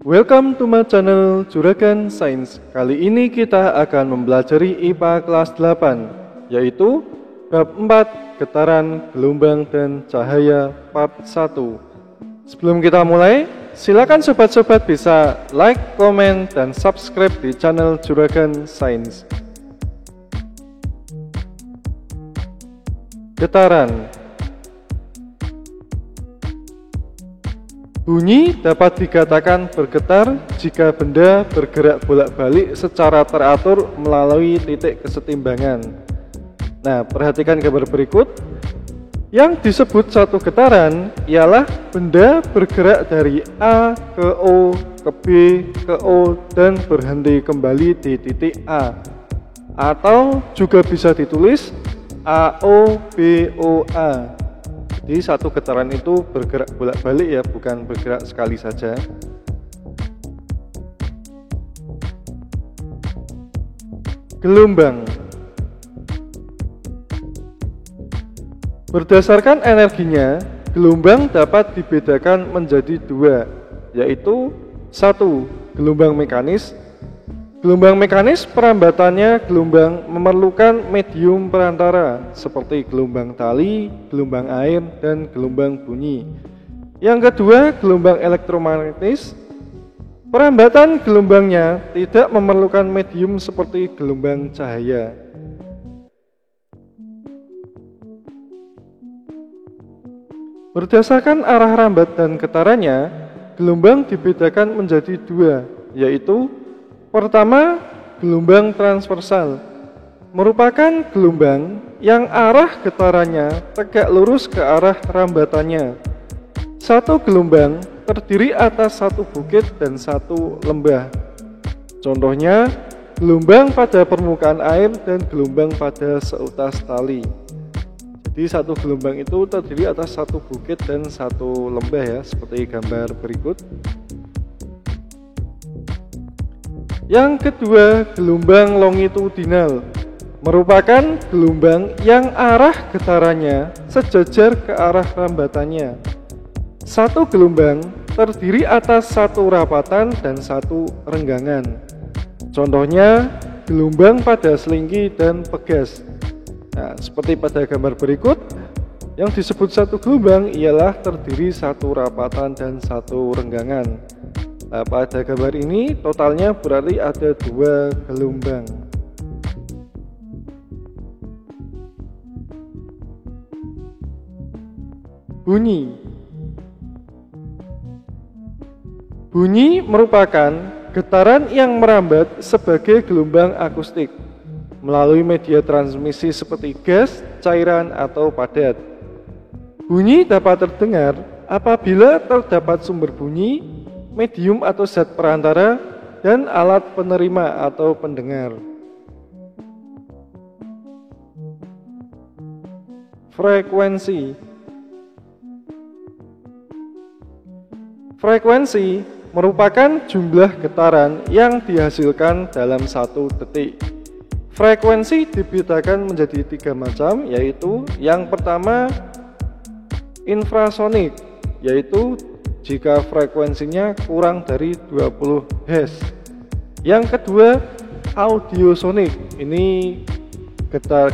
Welcome to my channel Juragan Sains. Kali ini kita akan mempelajari IPA kelas 8, yaitu bab 4 Getaran, Gelombang, dan Cahaya part 1. Sebelum kita mulai, silakan sobat-sobat bisa like, komen, dan subscribe di channel Juragan Sains. Getaran. Bunyi dapat dikatakan bergetar jika benda bergerak bolak-balik secara teratur melalui titik kesetimbangan. Nah, perhatikan gambar berikut. Yang disebut satu getaran ialah benda bergerak dari A ke O, ke B, ke O, dan berhenti kembali di titik A. Atau juga bisa ditulis AO, BO, A. Jadi satu getaran itu bergerak bolak-balik ya, bukan bergerak sekali saja. Gelombang. Berdasarkan energinya, gelombang dapat dibedakan menjadi dua, yaitu satu, gelombang mekanis. Gelombang mekanis perambatannya gelombang memerlukan medium perantara seperti gelombang tali, gelombang air, dan gelombang bunyi. Yang kedua, gelombang elektromagnetis. Perambatan gelombangnya tidak memerlukan medium seperti gelombang cahaya. Berdasarkan arah rambat dan getarannya, gelombang dibedakan menjadi dua, yaitu pertama, gelombang transversal merupakan gelombang yang arah getarannya tegak lurus ke arah rambatannya. Satu gelombang terdiri atas satu bukit dan satu lembah. Contohnya, gelombang pada permukaan air dan gelombang pada seutas tali. Jadi satu gelombang itu terdiri atas satu bukit dan satu lembah ya, seperti gambar berikut. Yang kedua, gelombang longitudinal merupakan gelombang yang arah getarannya sejajar ke arah rambatannya. Satu gelombang terdiri atas satu rapatan dan satu renggangan. Contohnya, gelombang pada selingki dan pegas. Nah, seperti pada gambar berikut, yang disebut satu gelombang ialah terdiri satu rapatan dan satu renggangan. Nah, pada gambar ini totalnya berarti ada dua gelombang. Bunyi. Bunyi merupakan getaran yang merambat sebagai gelombang akustik melalui media transmisi seperti gas, cairan, atau padat. Bunyi dapat terdengar apabila terdapat sumber bunyi, medium atau zat perantara, dan alat penerima atau pendengar. Frekuensi. Frekuensi merupakan jumlah getaran yang dihasilkan dalam satu detik. Frekuensi dibedakan menjadi tiga macam, yaitu yang pertama infrasonik, yaitu jika frekuensinya kurang dari 20 Hz. Yang kedua, audiosonik. Ini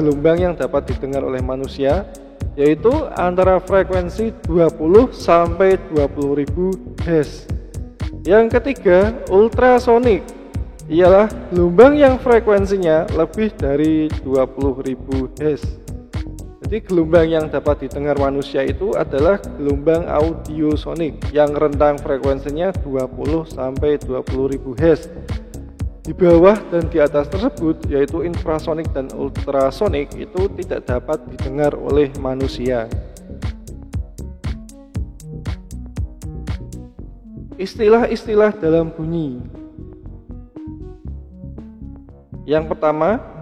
gelombang yang dapat didengar oleh manusia, yaitu antara frekuensi 20 sampai 20.000 Hz. Yang ketiga, ultrasonik. Ialah gelombang yang frekuensinya lebih dari 20.000 Hz. Jadi gelombang yang dapat didengar manusia itu adalah gelombang audiosonik yang rentang frekuensinya 20 sampai 20.000 Hz. Di bawah dan di atas tersebut, yaitu infrasonik dan ultrasonik, itu tidak dapat didengar oleh manusia. Istilah-istilah dalam bunyi. Yang pertama,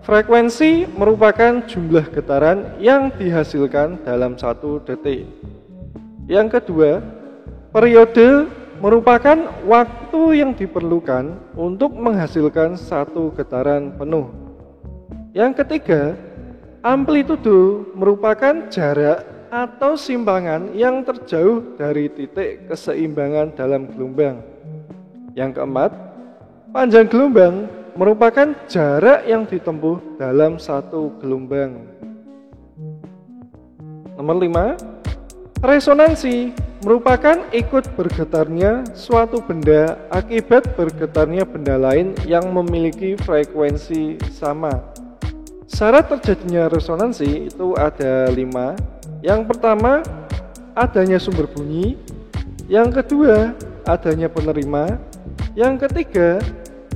frekuensi merupakan jumlah getaran yang dihasilkan dalam satu detik. Yang kedua, periode merupakan waktu yang diperlukan untuk menghasilkan satu getaran penuh. Yang ketiga, amplitudo merupakan jarak atau simpangan yang terjauh dari titik keseimbangan dalam gelombang. Yang keempat, panjang gelombang merupakan jarak yang ditempuh dalam satu gelombang. Nomor 5, resonansi merupakan ikut bergetarnya suatu benda akibat bergetarnya benda lain yang memiliki frekuensi sama. Syarat terjadinya resonansi itu ada 5. Yang pertama, adanya sumber bunyi. Yang kedua, adanya penerima. Yang ketiga,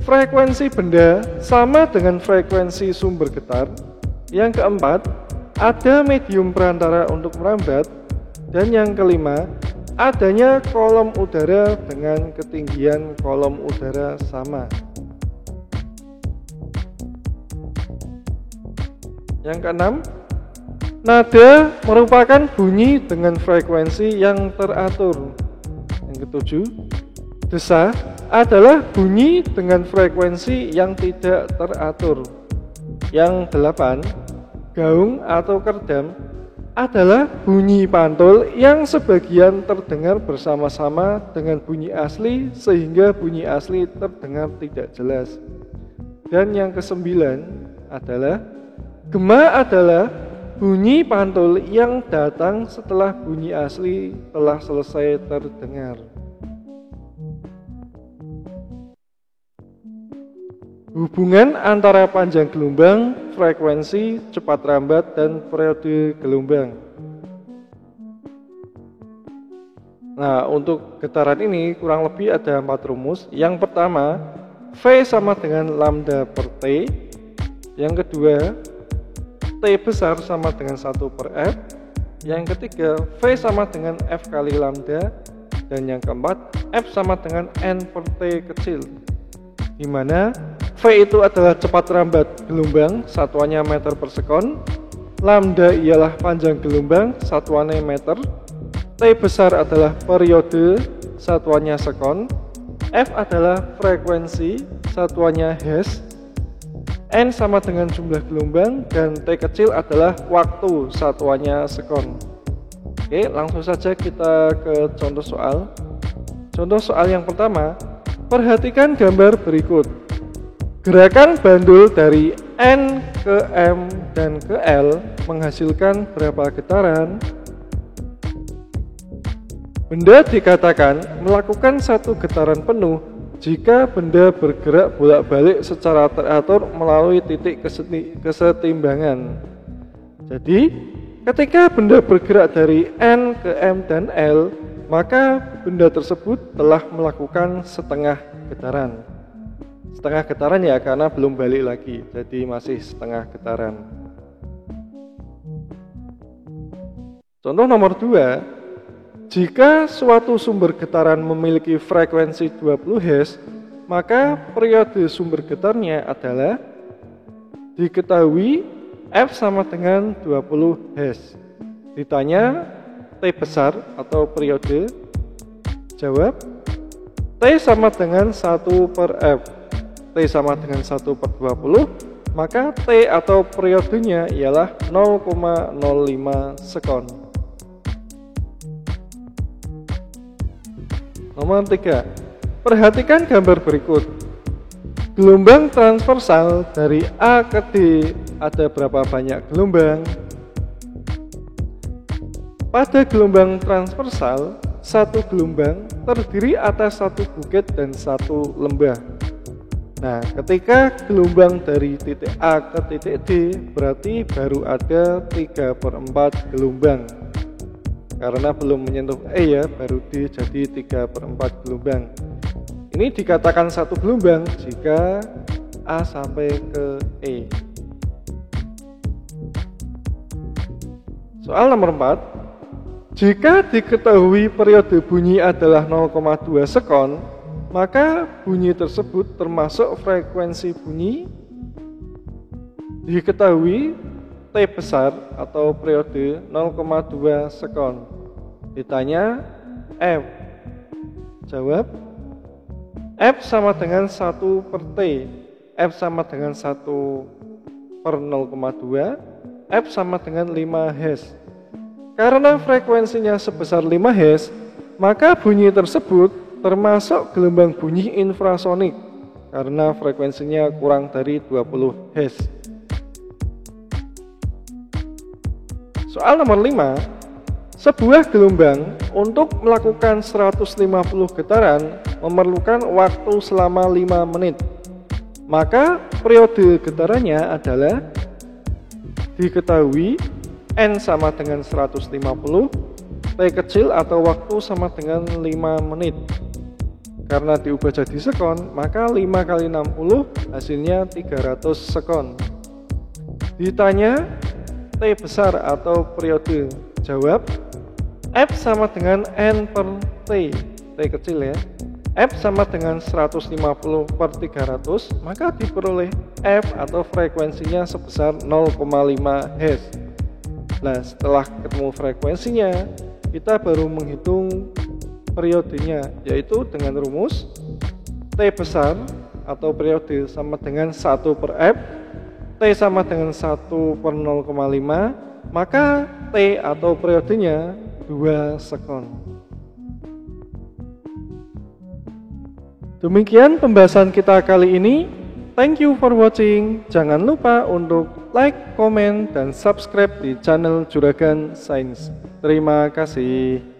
frekuensi benda sama dengan frekuensi sumber getar. Yang keempat, ada medium perantara untuk merambat. Dan yang kelima, adanya kolom udara dengan ketinggian kolom udara sama. Yang keenam, nada merupakan bunyi dengan frekuensi yang teratur. Yang ketujuh, desa adalah bunyi dengan frekuensi yang tidak teratur. Yang delapan, gaung atau kerdam adalah bunyi pantul yang sebagian terdengar bersama-sama dengan bunyi asli sehingga bunyi asli terdengar tidak jelas. Dan yang kesembilan adalah gema adalah bunyi pantul yang datang setelah bunyi asli telah selesai terdengar. Hubungan antara panjang gelombang, frekuensi, cepat rambat, dan periode gelombang. Nah, untuk getaran ini kurang lebih ada 4 rumus. Yang pertama, V sama dengan lambda per T. Yang kedua, T besar sama dengan 1 per F. Yang ketiga, V sama dengan F kali lambda. Dan yang keempat, F sama dengan N per T kecil, di mana V itu adalah cepat rambat gelombang, satuannya meter per sekon. Lambda ialah panjang gelombang, satuannya meter. T besar adalah periode, satuannya sekon. F adalah frekuensi, satuannya hertz. N sama dengan jumlah gelombang, dan T kecil adalah waktu, satuannya sekon. Oke, langsung saja kita ke contoh soal. Contoh soal yang pertama, perhatikan gambar berikut. Gerakan bandul dari N ke M dan ke L menghasilkan berapa getaran? Benda dikatakan melakukan satu getaran penuh jika benda bergerak bolak-balik secara teratur melalui titik kesetimbangan. Jadi, ketika benda bergerak dari N ke M dan L, maka benda tersebut telah melakukan setengah getaran. Setengah getaran ya, karena belum balik lagi, jadi masih setengah getaran. Contoh nomor 2, jika suatu sumber getaran memiliki frekuensi 20 Hz, maka periode sumber getarnya adalah diketahui F sama dengan 20 Hz. Ditanya T besar atau periode, jawab T sama dengan 1 per F. T sama dengan 1 per 20, maka T atau periodenya ialah 0,05 sekon. Nomor 3, perhatikan gambar berikut. Gelombang transversal dari A ke D ada berapa banyak gelombang? Pada gelombang transversal, satu gelombang terdiri atas satu bukit dan satu lembah. Nah, ketika gelombang dari titik A ke titik D, berarti baru ada 3/4 gelombang. Karena belum menyentuh E ya, baru D jadi 3/4 gelombang. Ini dikatakan satu gelombang jika A sampai ke E. Soal nomor 4, jika diketahui periode bunyi adalah 0,2 sekon, maka bunyi tersebut termasuk frekuensi bunyi. Diketahui T besar atau periode 0,2 sekon. Ditanya F, jawab F sama dengan 1 per T. F sama dengan 1 per 0,2. F sama dengan 5 Hz. Karena frekuensinya sebesar 5 Hz, maka bunyi tersebut termasuk gelombang bunyi infrasonik karena frekuensinya kurang dari 20 Hz. Soal nomor 5, sebuah gelombang untuk melakukan 150 getaran memerlukan waktu selama 5 menit. Maka periode getarannya adalah diketahui N sama dengan 150, T kecil atau waktu sama dengan 5 menit. Karena diubah jadi sekon, maka 5 kali 60 hasilnya 300 sekon. Ditanya T besar atau periode, jawab F sama dengan N per T, T kecil ya. F sama dengan 150 per 300, maka diperoleh F atau frekuensinya sebesar 0,5 Hz. Nah, setelah ketemu frekuensinya, kita baru menghitung periodenya, yaitu dengan rumus T besar atau periode sama dengan 1 per F, T sama dengan 1 per 0,5, maka T atau periodenya 2 sekon. Demikian pembahasan kita kali ini. Thank you for watching. Jangan lupa untuk like, komen, dan subscribe di channel Juragan Sains. Terima kasih.